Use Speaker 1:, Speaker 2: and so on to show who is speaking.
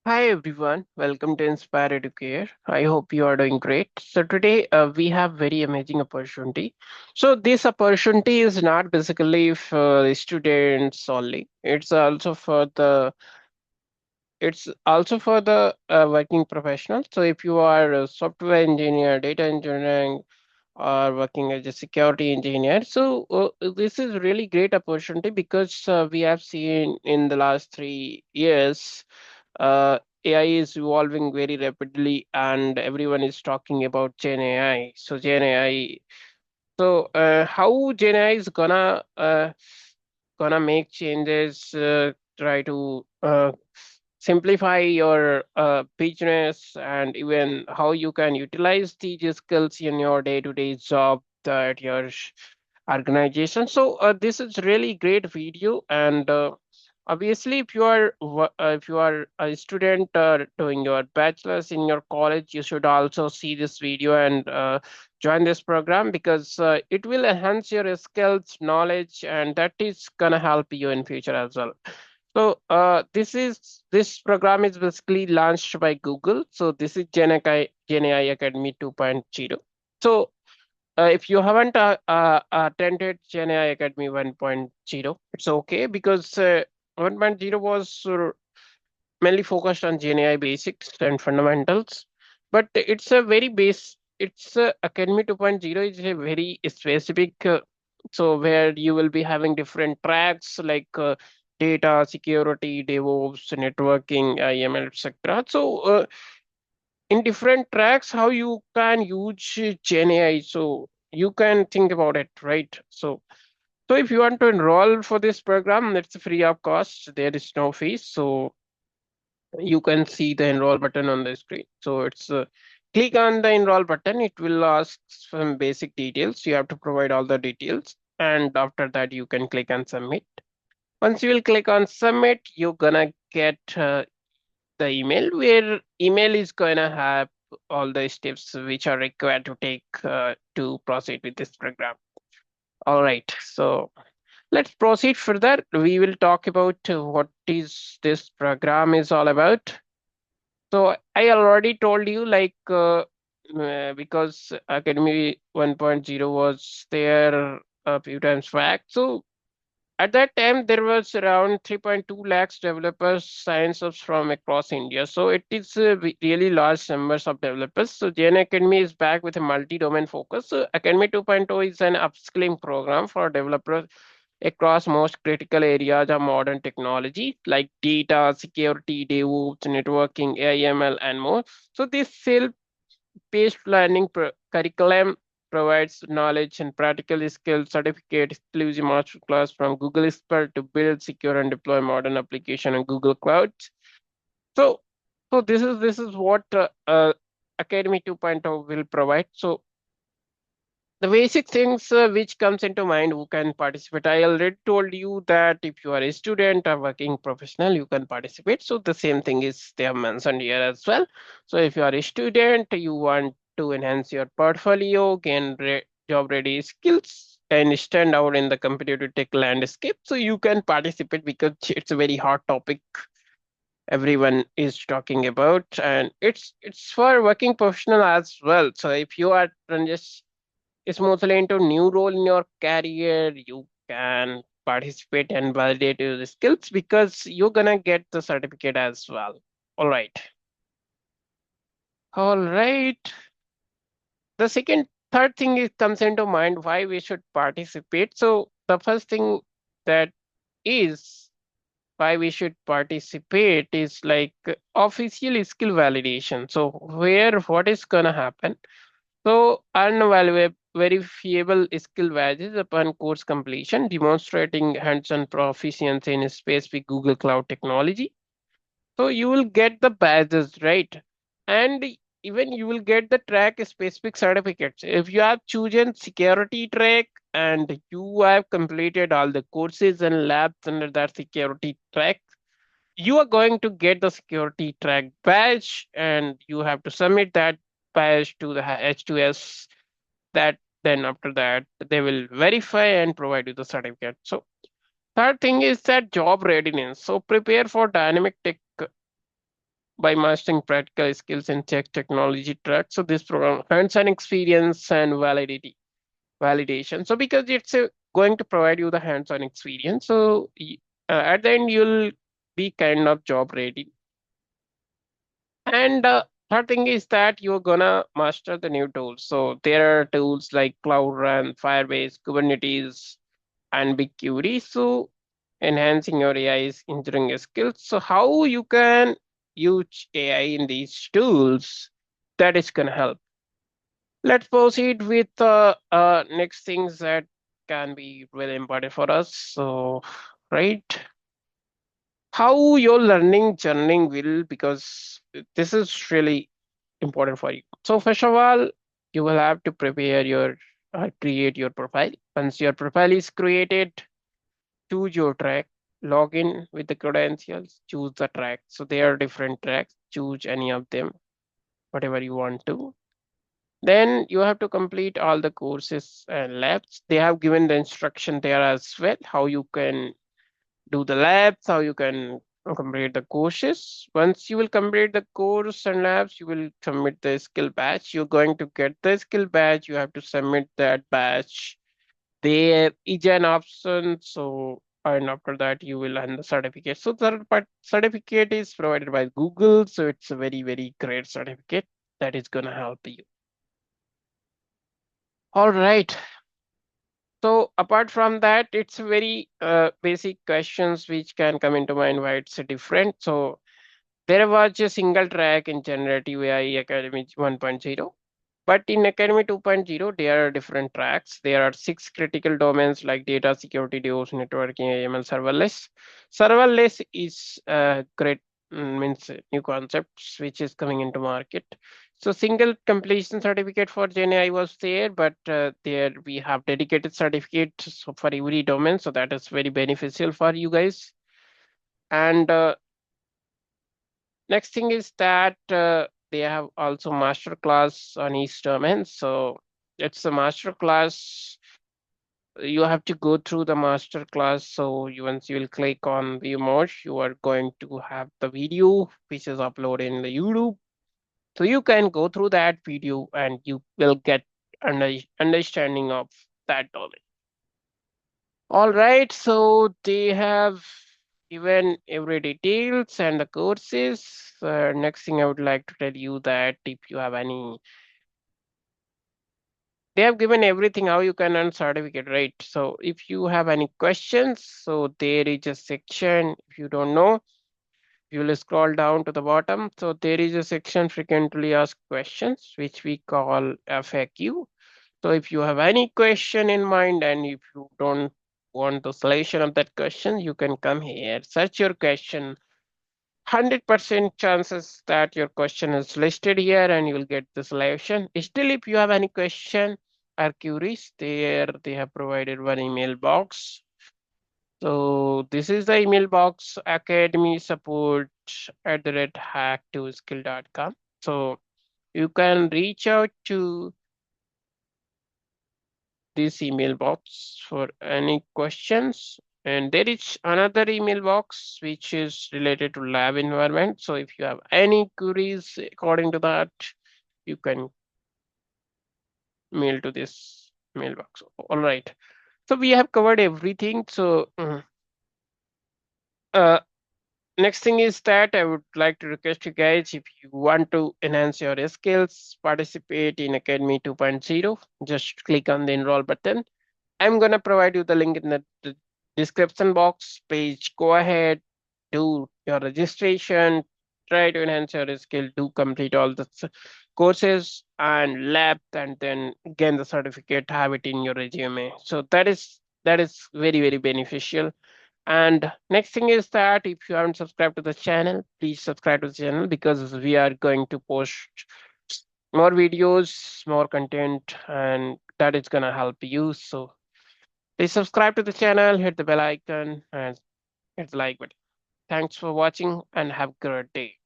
Speaker 1: Hi everyone, welcome to Inspire Educare. I hope you are doing great. So today we have very amazing opportunity. So this opportunity is not basically for the students only. It's also for the working professionals. So if you are a software engineer, data engineering, or working as a security engineer. So this is really great opportunity because we have seen in the last 3 years, AI is evolving very rapidly, and everyone is talking about Gen AI. So Gen AI. So how Gen AI is gonna make changes, try to simplify your business, and even how you can utilize these skills in your day-to-day job at your organization. So this is really great video, and obviously, if you are a student doing your bachelor's in your college, you should also see this video and join this program because it will enhance your skills, knowledge, and that is gonna help you in future as well. So this program is basically launched by Google. So this is GenAI Academy 2.0. So if you haven't attended GenAI Academy 1.0, it's okay because 1.0 was mainly focused on GenAI basics and fundamentals. But it's Academy 2.0 is a very specific, so where you will be having different tracks like data, security, DevOps, networking, IML, etc. So in different tracks, how you can use Gen AI. So you can think about it, right? So if you want to enroll for this program, it's free of cost. There is no fees. So you can see the enroll button on the screen. So it's click on the enroll button. It will ask some basic details. You have to provide all the details, and after that you can click on submit. Once you will click on submit, you're gonna get the email where email is gonna have all the steps which are required to take to proceed with this program. All right, so let's proceed further. We will talk about what is this program is all about. So I already told you like because Academy 1.0 was there a few times back. So at that time, there was around 3.2 lakhs developers signs ups from across India. So it is really large numbers of developers. So Gen Academy is back with a multi-domain focus. So Academy 2.0 is an upskilling program for developers across most critical areas of modern technology like data, security, DevOps, networking, AIML, and more. So this self-paced learning curriculum provides knowledge and practical skills certificate exclusive masterclass from Google Expert to build, secure, and deploy modern application on Google Cloud. So, so this is what Academy 2.0 will provide. So the basic things which comes into mind who can participate. I already told you that if you are a student or working professional, you can participate. So the same thing is they have mentioned here as well. So if you are a student, you want to enhance your portfolio, gain job ready skills, and stand out in the competitive tech landscape, so you can participate because it's a very hot topic everyone is talking about, and it's for working professional as well. So if you are just smoothly into new role in your career, you can participate and validate your skills because you're gonna get the certificate as well. All right. All right. The third thing is comes into mind why we should participate. So the first thing that is why we should participate is like official skill validation. So where what is gonna happen? So, unvaluable, verifiable skill badges upon course completion, demonstrating hands-on proficiency in a specific Google Cloud technology. So, you will get the badges, right? And even you will get the track specific certificates. If you have chosen security track and you have completed all the courses and labs under that security track, you are going to get the security track badge and you have to submit that badge to the H2S. That then after that they will verify and provide you the certificate. So third thing is that job readiness. So prepare for dynamic tech by mastering practical skills in tech technology tracks. So this program hands-on experience and validation. So because it's going to provide you the hands-on experience, so at the end you'll be kind of job ready. And third thing is that you're gonna master the new tools. So there are tools like Cloud Run, Firebase, Kubernetes, and BigQuery. So enhancing your AI's engineering skills. So how you can use AI in these tools, that is gonna help. Let's proceed with next things that can be really important for us. So, right, how your learning journey will, because this is really important for you. So first of all, you will have to prepare your create your profile. Once your profile is created, choose your track, log in with the credentials, choose the track. So there are different tracks. Choose any of them, whatever you want to. Then you have to complete all the courses and labs. They have given the instruction there as well, how you can do the labs, how you can complete the courses. Once you will complete the course and labs, you will submit the skill badge. You're going to get the skill badge. You have to submit that badge. There is an option. So, and after that, you will earn the certificate. So, the but certificate is provided by Google. So, it's a very, very great certificate that is going to help you. All right. So apart from that, it's very basic questions which can come into mind why it's different. So there was a single track in Generative AI Academy 1.0, but in Academy 2.0, there are different tracks. There are six critical domains like data security, DevOps, networking, AML, serverless. Serverless is great, means new concepts which is coming into market. So single completion certificate for GenAI was there, but there we have dedicated certificates for every domain. So that is very beneficial for you guys. And next thing is that they have also master class on each domain. So it's a master class. You have to go through the master class. So once you will click on view more, you are going to have the video which is uploaded in the YouTube. So you can go through that video and you will get understanding of that domain. All right, so they have given every details and the courses. Next thing I would like to tell you that if you have any, they have given everything how you can earn certificate, right? So if you have any questions, so there is a section. If you don't know, you will scroll down to the bottom. So there is a section frequently asked questions, which we call FAQ. So if you have any question in mind and if you don't want the solution of that question, you can come here, search your question. 100% chances that your question is listed here and you will get the solution. Still, if you have any question or queries, there they have provided one email box. So this is the email box, academy support @hack2skill.com. So you can reach out to this email box for any questions. And there is another email box which is related to lab environment. So if you have any queries according to that, you can mail to this mailbox. All right. So we have covered everything. So uh, next thing is that I would like to request you guys, if you want to enhance your skills, participate in Academy 2.0, just click on the enroll button. I'm gonna provide you the link in the description box page. Go ahead, do your registration, try to enhance your skill, do complete all the courses and lab, and then gain the certificate, have it in your resume. So that is very, very beneficial. And next thing is that if you haven't subscribed to the channel, please subscribe to the channel because we are going to post more videos, more content, and that is gonna help you. So please subscribe to the channel, hit the bell icon, and hit the like button. Thanks for watching and have a great day.